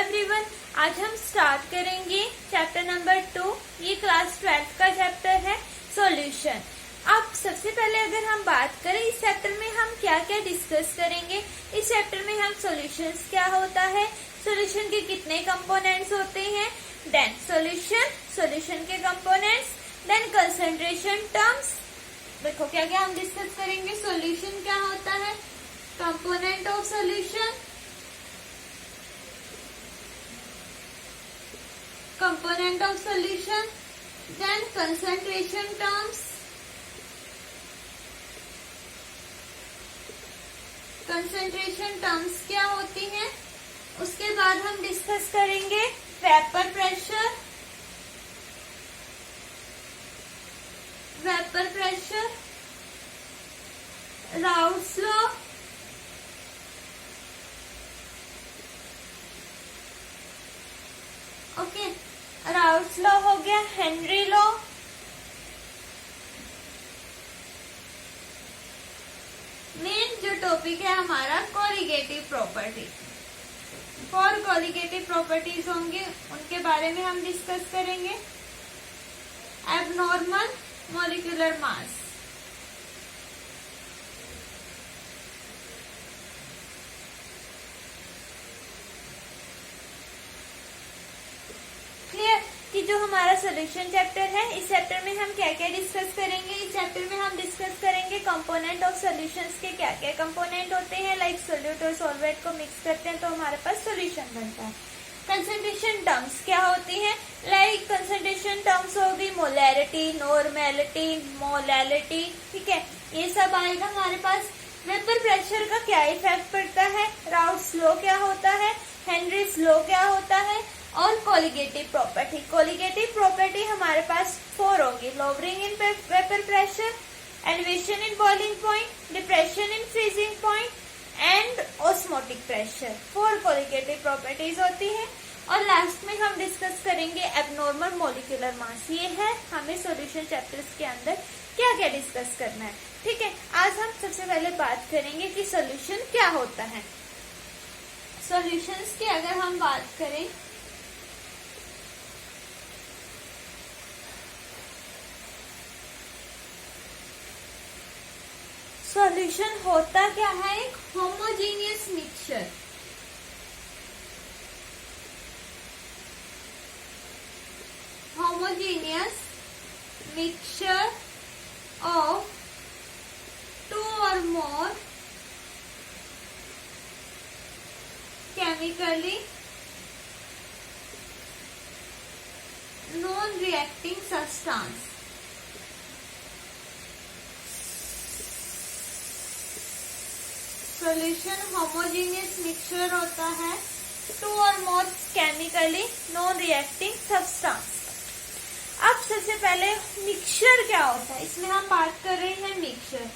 Everyone, आज हम start करेंगे चैप्टर नंबर 2। ये क्लास 12 का चैप्टर है सॉल्यूशन। अब सबसे पहले अगर हम बात करें इस चैप्टर में हम क्या क्या डिस्कस करेंगे। इस चैप्टर में हम सॉल्यूशंस क्या होता है, सॉल्यूशन के कितने कंपोनेंट्स होते हैं, देन सॉल्यूशन के कंपोनेंट्स, देन कंसंट्रेशन टर्म्स। देखो क्या क्या हम डिस्कस करेंगे। सॉल्यूशन क्या होता है, component of solution, component of solution, then concentration terms, concentration terms क्या होती हैं। उसके बाद हम डिस्कस करेंगे vapour pressure, Raoult's law, okay, Raoult's law हो गया, हेनरी लॉ, मेन जो टॉपिक है हमारा कोलिगेटिव प्रॉपर्टी। 4 कोलिगेटिव प्रॉपर्टीज होंगे, उनके बारे में हम डिस्कस करेंगे। एबनॉर्मल मॉलिक्यूलर मास, क्लियर कि जो हमारा सॉल्यूशन चैप्टर है, इस चैप्टर में हम क्या क्या डिस्कस करेंगे। इस चैप्टर में हम डिस्कस करेंगे कंपोनेंट ऑफ सॉल्यूशंस के क्या क्या कंपोनेंट होते हैं। लाइक सोल्यूट और सॉल्वेंट को मिक्स करते हैं तो हमारे पास सॉल्यूशन बनता है। कंसंट्रेशन टर्म्स क्या होती हैं, लाइक कंसंट्रेशन टर्म्स होगी मोलैरिटी, नॉर्मेलिटी, मोलैलिटी, ठीक है, ये सब आएगा हमारे पास। वेपर प्रेशर का क्या इफेक्ट पड़ता है, राउल्ट्स लॉ क्या होता है, हेनरीज लॉ क्या होता है, और कोलिगेटिव प्रॉपर्टी हमारे पास 4 होगी। Lowering in vapour pressure, elevation in boiling point, depression in freezing point and osmotic pressure. 4 colligative properties होती है। और लास्ट में हम डिस्कस करेंगे एबनॉर्मल मॉलिक्यूलर मास। ये है हमें सॉल्यूशन चैप्टर्स के अंदर क्या क्या डिस्कस करना है, ठीक है। आज हम सबसे पहले बात करेंगे कि सॉल्यूशन क्या होता है। सॉल्यूशंस की अगर हम बात करें, सॉल्यूशन होता क्या है, एक homogeneous mixture. Homogeneous mixture of 2 or more chemically non-reacting substance। Solution homogeneous mixture होता है 2 or more chemically non reacting substance. अब सबसे पहले मिक्सचर क्या होता है, इसमें हम बात कर रहे हैं मिक्सचर।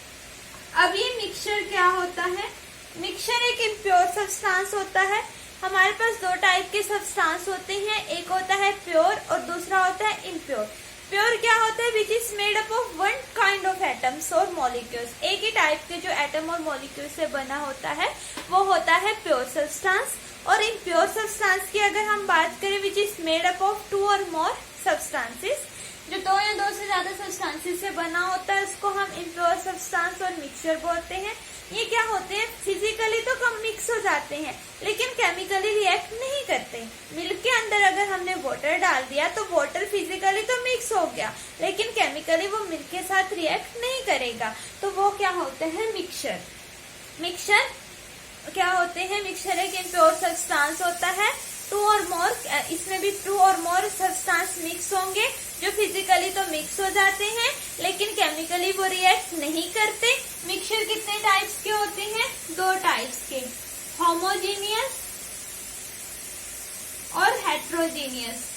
अब ये मिक्सचर क्या होता है, मिक्सचर एक इम्प्योर सब्सटेंस होता है। हमारे पास 2 टाइप के सब्सटेंस होते हैं, एक होता है प्योर और दूसरा होता है इम्प्योर। प्योर क्या होता है, which is made up of 1 kind of atoms और मॉलिक्यूल्स। एक ही टाइप के जो एटम और मॉलिक्यूल से बना होता है वो होता है प्योर सब्सटेंस। और इम्प्योर सब्सटेंस की अगर हम बात करें, which is made up of 2 or more substances, जो 2 या 2 से ज्यादा सब्सटेंसेस से बना होता है, उसको हम इम्प्योर सब्सटेंस और मिक्सचर बोलते हैं। ये क्या होते हैं, फिजिकली तो कम मिक्स हो जाते हैं लेकिन केमिकली रिएक्ट नहीं करते। मिल्क के अंदर अगर हमने वाटर डाल दिया तो वाटर फिजिकली तो मिक्स हो गया लेकिन केमिकली वो मिल्क के साथ रिएक्ट नहीं करेगा, तो वो क्या होते हैं, मिक्सचर। मिक्सचर क्या होते हैं, मिक्सचर एक इम्प्योर सब्सटेंस होता है 2 or more, इसमें भी 2 or more सब्सटेंस मिक्स होंगे जो फिजिकली तो मिक्स हो जाते हैं लेकिन केमिकली वो रिएक्ट नहीं करते। मिक्सचर कितने टाइप्स के होते हैं, 2 टाइप्स के, होमोजीनियस और हेट्रोजीनियस।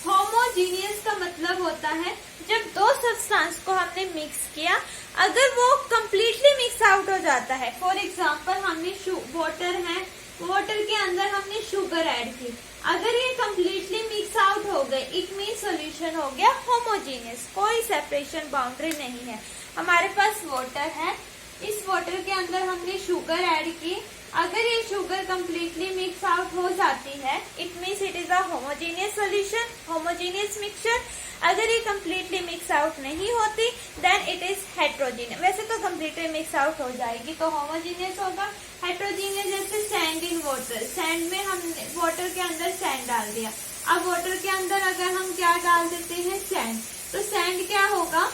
होमोजीनियस का मतलब होता है जब 2 सब्सटेंस को हमने मिक्स किया, अगर वो कंप्लीटली मिक्स आउट हो जाता है। फॉर एग्जांपल हमने वाटर है, वाटर के अंदर हमने शुगर ऐड की, अगर ये कंप्लीटली मिक्स आउट हो गए इट मीन सॉल्यूशन हो गया होमोजीनियस, कोई सेपरेशन बाउंड्री नहीं है। हमारे पास वाटर है, इस वाटर के अंदर हमने शुगर ऐड की, अगर ये शुगर कंप्लीटली मिक्स आउट हो जाती है, it means it is a homogeneous solution, homogeneous mixture. अगर ये कंप्लीटली मिक्स आउट नहीं होती, देन इट इज हेट्रोजीनियस। वैसे तो कंप्लीटली मिक्स आउट हो जाएगी तो होमोजीनियस होगा। हेट्रोजीनियस जैसे सैंड इन वाटर, सैंड में हमने वाटर के अंदर सैंड डाल दिया। अब वाटर के अंदर अगर हम क्या डाल देते हैं, सैंड, तो सैंड क्या होगा,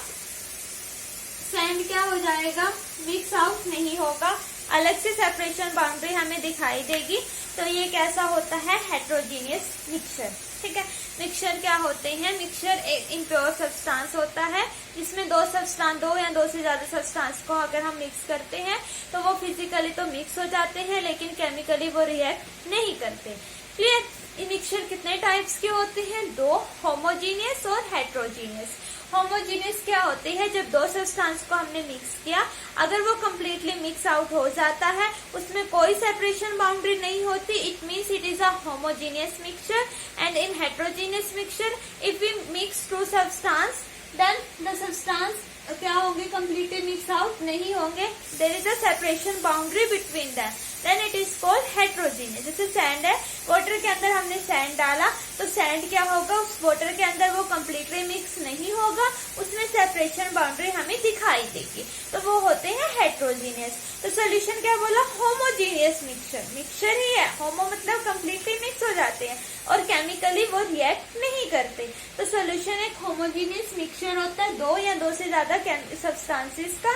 सैंड क्या हो जाएगा, मिक्स आउट नहीं होगा, अलग से सेपरेशन बाउंड्री हमें दिखाई देगी। तो ये कैसा होता है, हेट्रोजीनियस मिक्सचर। ठीक है, मिक्सचर क्या होते हैं, मिक्सचर एक इम्प्योर सब्सटेंस होता है जिसमें दो या दो से ज्यादा सब्सटेंस को अगर हम मिक्स करते हैं तो वो फिजिकली तो मिक्स हो जाते हैं लेकिन केमिकली वो रिएक्ट नहीं करते। क्लियर। ये मिक्सचर कितने टाइप्स के होते हैं, दो, होमोजीनियस और हेट्रोजीनियस। होमोजीनियस क्या होते हैं, जब दो सब्सटेंस को हमने मिक्स किया, अगर वो कम्प्लीटली मिक्स आउट हो जाता है, उसमें कोई सेपरेशन बाउंड्री नहीं होती, it means it is a homogeneous mixture. And in heterogeneous mixture if we mix two substance, then the substance क्या होंगे, कम्प्लीटली मिक्स आउट नहीं होंगे, there is a separation boundary between them, then it is called heterogeneous. जैसे sand है, water के अंदर हमने sand डाला तो सैंड क्या होगा, उस वाटर के अंदर वो कम्प्लीटली मिक्स नहीं होगा, उसमें सेपरेशन बाउंड्री हमें दिखाई देगी, तो वो होते हैं हेट्रोजीनियस। तो सोल्यूशन क्या बोला, होमोजीनियस मिक्सचर, मिक्सचर ही है, होमो मतलब कम्प्लीटली मिक्स हो जाते हैं और केमिकली वो रिएक्ट नहीं करते। तो सोल्यूशन एक होमोजीनियस मिक्सचर होता है, दो या दो से ज्यादा सब्सटेंसेस का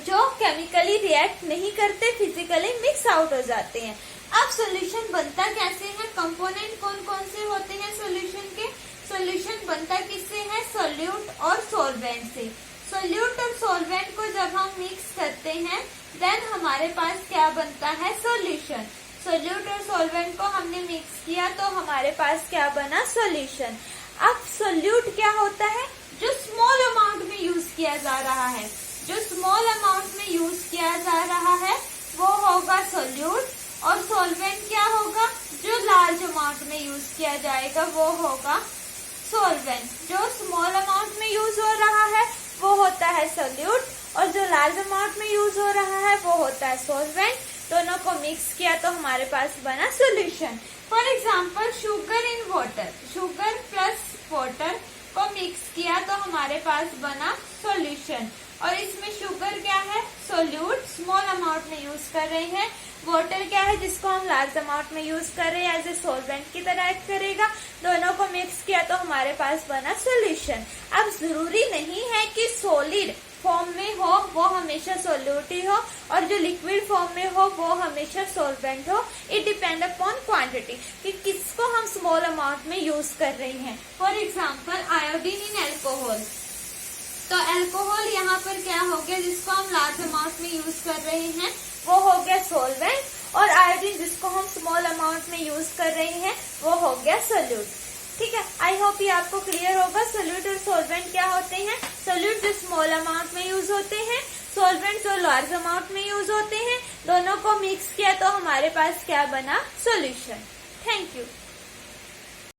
जो केमिकली रिएक्ट नहीं करते, फिजिकली मिक्स आउट हो जाते हैं। अब सॉल्यूशन बनता कैसे है, कंपोनेंट कौन कौन से होते हैं सॉल्यूशन के, सॉल्यूशन बनता किससे है, सोल्यूट और सॉल्वेंट से। सोल्यूट और सॉल्वेंट को जब हम मिक्स करते हैं देन हमारे पास क्या बनता है, सॉल्यूशन। सोल्यूट और सॉल्वेंट को हमने मिक्स किया तो हमारे पास क्या बना, सॉल्यूशन। अब सोल्यूट क्या होता है, जो स्मॉल अमाउंट में यूज किया जा रहा है, जो स्मॉल अमाउंट में यूज किया जा रहा है वो होगा सोल्यूट, और सॉल्वेंट क्या होगा, जो लार्ज अमाउंट में यूज किया जाएगा वो होगा सॉल्वेंट। जो स्मॉल अमाउंट में यूज हो रहा है वो होता है सोल्यूट, और जो लार्ज अमाउंट में यूज हो रहा है वो होता है सॉल्वेंट। दोनों को मिक्स किया तो हमारे पास बना solution. For example sugar in water, sugar plus water को मिक्स किया तो हमारे पास बना सॉल्यूशन। और इसमें शुगर क्या है, सोल्यूट, स्मॉल अमाउंट में यूज कर रहे हैं, वाटर क्या है जिसको हम लार्ज अमाउंट में यूज कर रहे हैं, एज ए सॉल्वेंट की तरह एक्ट करेगा। दोनों को मिक्स किया तो हमारे पास बना सोल्यूशन। अब जरूरी नहीं है कि सॉलिड फॉर्म में हो वो हमेशा सोल्यूट ही हो, और जो लिक्विड फॉर्म में हो वो हमेशा सॉल्वेंट हो। इट डिपेंड अपॉन क्वांटिटी कि किसको हम स्मॉल अमाउंट में यूज कर रहे हैं। For example iodine in alcohol, तो एल्कोहल यहाँ पर क्या हो गया, जिसको हम लार्ज अमाउंट में यूज कर रहे हैं वो हो गया सॉल्वेंट, और आयोडीन जिसको हम स्मॉल अमाउंट में यूज कर रहे हैं वो हो गया सोल्यूट। ठीक है, आई होप ये आपको क्लियर होगा। सोल्यूट और सॉल्वेंट क्या होते हैं, सोल्यूट जो स्मॉल अमाउंट में यूज होते हैं, सॉल्वेंट जो लार्ज अमाउंट में यूज होते हैं। दोनों को मिक्स किया तो हमारे पास क्या बना, सोल्यूशन। Thank you.